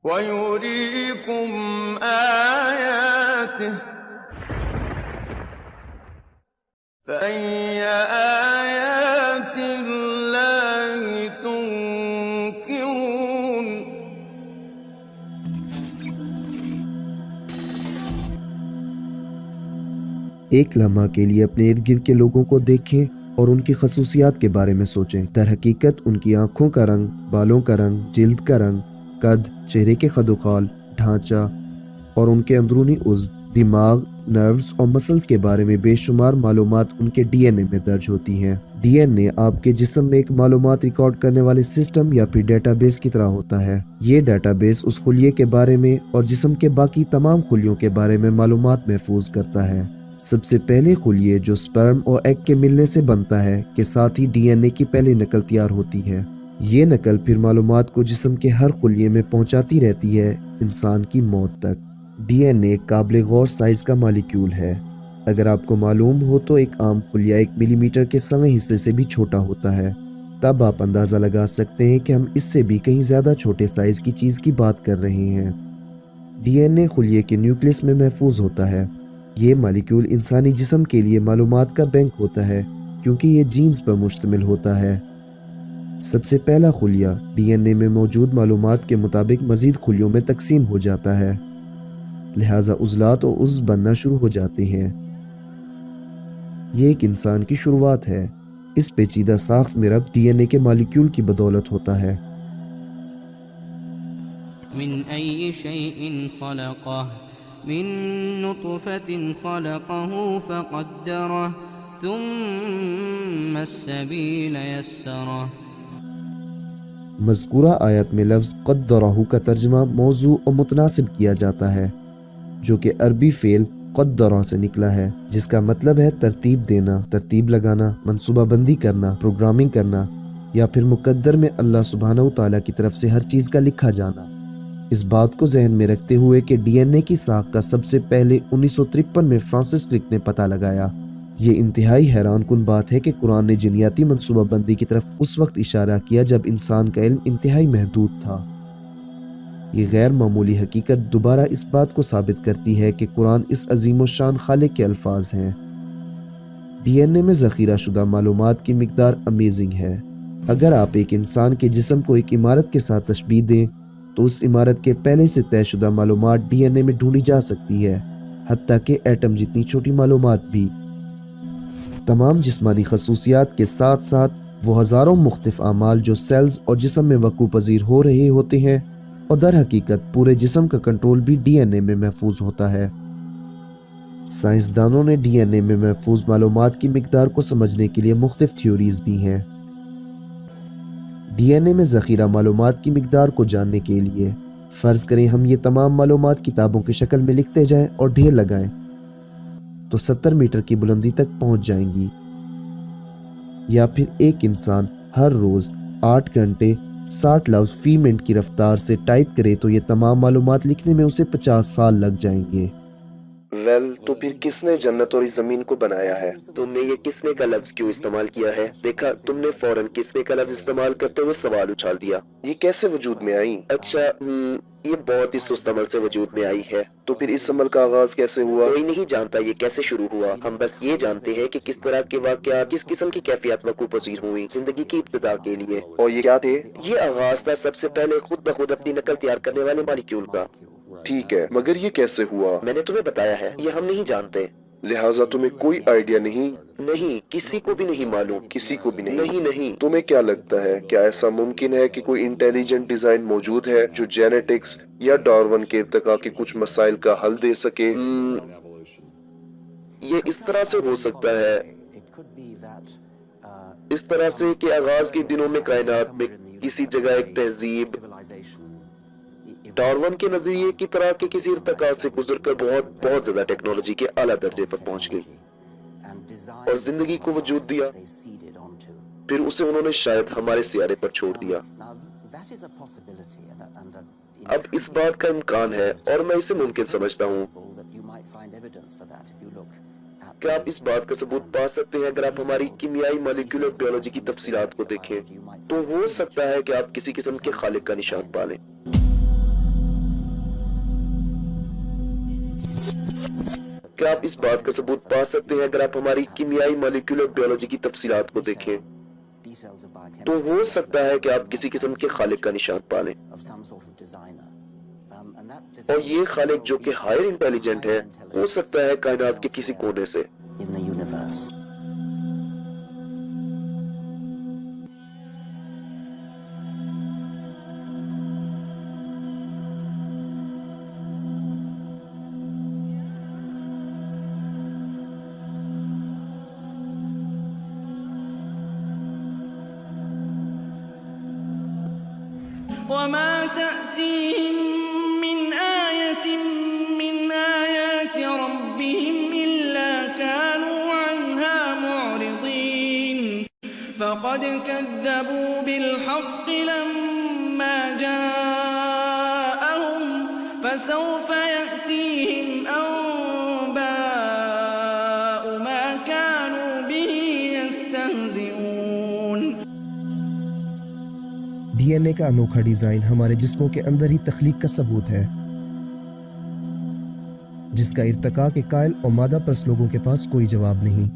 وَيُرِيكُمْ آيَاتِهِ فَأَيَّ آيَاتِ اللَّهِ تُنكِرُونَ۔ ایک لمحہ کے لیے اپنے ارد گرد کے لوگوں کو دیکھیں اور ان کی خصوصیات کے بارے میں سوچیں۔ در حقیقت ان کی آنکھوں کا رنگ، بالوں کا رنگ، جلد کا رنگ، قد، چہرے کے خد و خال، ڈھانچہ اور ان کے اندرونی عضو، دماغ، نروز اور مسلز کے بارے میں بے شمار معلومات ان کے ڈی این اے میں درج ہوتی ہیں۔ ڈی این اے آپ کے جسم میں ایک معلومات ریکارڈ کرنے والے سسٹم یا پھر ڈیٹا بیس کی طرح ہوتا ہے۔ یہ ڈیٹا بیس اس خلیے کے بارے میں اور جسم کے باقی تمام خلیوں کے بارے میں معلومات محفوظ کرتا ہے۔ سب سے پہلے خلیے جو سپرم اور ایگ کے ملنے سے بنتا ہے کے ساتھ ہی ڈی این اے کی پہلی نقل تیار ہوتی ہے۔ یہ نقل پھر معلومات کو جسم کے ہر خلیے میں پہنچاتی رہتی ہے انسان کی موت تک۔ ڈی این اے قابل غور سائز کا مالیکیول ہے۔ اگر آپ کو معلوم ہو تو ایک عام خلیہ 1 ملی میٹر کے سویں حصے سے بھی چھوٹا ہوتا ہے، تب آپ اندازہ لگا سکتے ہیں کہ ہم اس سے بھی کہیں زیادہ چھوٹے سائز کی چیز کی بات کر رہے ہیں۔ ڈی این اے خلیے کے نیوکلس میں محفوظ ہوتا ہے۔ یہ مالیکیول انسانی جسم کے لیے معلومات کا بینک ہوتا ہے کیونکہ یہ جینز پر مشتمل ہوتا ہے۔ سب سے پہلا خلیہ ڈی این اے میں موجود معلومات کے مطابق مزید خلیوں میں تقسیم ہو جاتا ہے، لہٰذا عضلات اور عضو بننا شروع ہو جاتے ہیں۔ یہ ایک انسان کی شروعات ہے۔ اس پیچیدہ ساخت میں ربط ڈی این اے کے مالیکیول کی بدولت ہوتا ہے۔ من أي شيء خلقه من نطفة خلقه فقدره ثم السبيل يسره۔ مذکورہ آیت میں لفظ قدرہ کا ترجمہ موضوع اور متناسب کیا جاتا ہے، جو کہ عربی فعل قدرہ سے نکلا ہے، جس کا مطلب ہے ترتیب دینا، ترتیب لگانا، منصوبہ بندی کرنا، پروگرامنگ کرنا، یا پھر مقدر میں اللہ سبحانہ وتعالیٰ کی طرف سے ہر چیز کا لکھا جانا۔ اس بات کو ذہن میں رکھتے ہوئے کہ ڈی این اے کی ساخت کا سب سے پہلے 1953 میں فرانسس کرک نے پتہ لگایا، یہ انتہائی حیران کن بات ہے کہ قرآن نے جینیاتی منصوبہ بندی کی طرف اس وقت اشارہ کیا جب انسان کا علم انتہائی محدود تھا۔ یہ غیر معمولی حقیقت دوبارہ اس بات کو ثابت کرتی ہے کہ قرآن اس عظیم و شان خالق کے الفاظ ہیں۔ ڈی این اے میں ذخیرہ شدہ معلومات کی مقدار امیزنگ ہے۔ اگر آپ ایک انسان کے جسم کو ایک عمارت کے ساتھ تشبیہ دیں تو اس عمارت کے پہلے سے طے شدہ معلومات ڈی این اے میں ڈھونڈی جا سکتی ہے، حتیٰ کہ ایٹم جتنی چھوٹی معلومات بھی۔ تمام جسمانی خصوصیات کے ساتھ ساتھ وہ ہزاروں مختلف اعمال جو سیلز اور جسم میں وقوع پذیر ہو رہے ہوتے ہیں، اور در حقیقت پورے جسم کا کنٹرول بھی ڈی این اے میں محفوظ ہوتا ہے۔ سائنسدانوں نے ڈی این اے میں محفوظ معلومات کی مقدار کو سمجھنے کے لیے مختلف تھیوریز دی ہیں۔ ڈی این اے میں ذخیرہ معلومات کی مقدار کو جاننے کے لیے فرض کریں ہم یہ تمام معلومات کتابوں کی شکل میں لکھتے جائیں اور ڈھیر لگائیں تو 70 میٹر کی بلندی تک پہنچ جائیں گی۔ یا پھر ایک انسان ہر روز 8 گھنٹے 60 لفظ فی منٹ کی رفتار سے ٹائپ کرے تو یہ تمام معلومات لکھنے میں اسے 50 سال لگ جائیں گے۔ تو پھر کس نے جنت اور اس زمین کو بنایا ہے؟ تم نے یہ کس نے کا لفظ کیوں استعمال کیا ہے؟ دیکھا تم نے فوراً کس نے کا لفظ استعمال کرتے ہوئے سوال اچھال دیا، یہ کیسے وجود میں آئی؟ اچھا یہ بہت ہی سست عمل سے وجود میں آئی ہے۔ تو پھر اس عمل کا آغاز کیسے ہوا؟ کوئی نہیں جانتا یہ کیسے شروع ہوا، ہم بس یہ جانتے ہیں کہ کس طرح کے واقعات کس قسم کی کیفیات وقوع پذیر ہوئی زندگی کی ابتدا کے لیے۔ اور یہ کیا تھے؟ یہ آغاز تھا سب سے پہلے خود بخود اپنی نقل تیار کرنے والے مالیکیول کا۔ ٹھیک ہے، مگر یہ کیسے ہوا؟ میں نے تمہیں بتایا ہے، یہ ہم نہیں جانتے۔ لہٰذا تمہیں کوئی آئیڈیا نہیں؟ نہیں، کسی کو بھی نہیں معلوم۔ کسی کو بھی نہیں؟ نہیں۔ تمہیں کیا لگتا ہے، کیا ایسا ممکن ہے کہ کوئی انٹیلیجنٹ ڈیزائن موجود ہے جو جینیٹکس یا ڈارون کے ارتقاء کے کچھ مسائل کا حل دے سکے؟ یہ اس طرح سے ہو سکتا ہے، اس طرح سے کہ آغاز کے دنوں میں کائنات میں کسی جگہ ایک تہذیب ڈارون کے نظریے کی طرح کے کسی ارتقاء سے گزر کر بہت زیادہ ٹیکنالوجی کے اعلیٰ درجے پر پہنچ گئی اور زندگی کو وجود دیا، پھر اسے انہوں نے شاید ہمارے سیارے پر چھوڑ دیا۔ اب اس بات کا امکان ہے اور میں اسے ممکن سمجھتا ہوں کہ آپ اس بات کا ثبوت پا سکتے ہیں اگر آپ ہماری کیمیائی مالیکولر بیولوجی کی تفصیلات کو دیکھیں، تو ہو سکتا ہے کہ آپ کسی قسم کے خالق کا نشان پالیں۔ کیا آپ اس بات کا ثبوت پا سکتے ہیں اگر آپ ہماری کیمیائی مالیکولر بیولوجی کی تفصیلات کو دیکھیں تو ہو سکتا ہے کہ آپ کسی قسم کے خالق کا نشان پالیں، اور یہ خالق جو کہ ہائر انٹیلیجنٹ ہے ہو سکتا ہے کائنات کے کسی کونے سے۔ وما تأتيهم من آية من آيات ربهم إلا كانوا عنها معرضين فقد كذبوا بالحق لما جاءهم فسوف يأتيهم أنباء ما كانوا به يستهزئون۔ ڈی این اے کا انوکھا ڈیزائن ہمارے جسموں کے اندر ہی تخلیق کا ثبوت ہے، جس کا ارتقاء کے قائل اور مادہ پرست لوگوں کے پاس کوئی جواب نہیں۔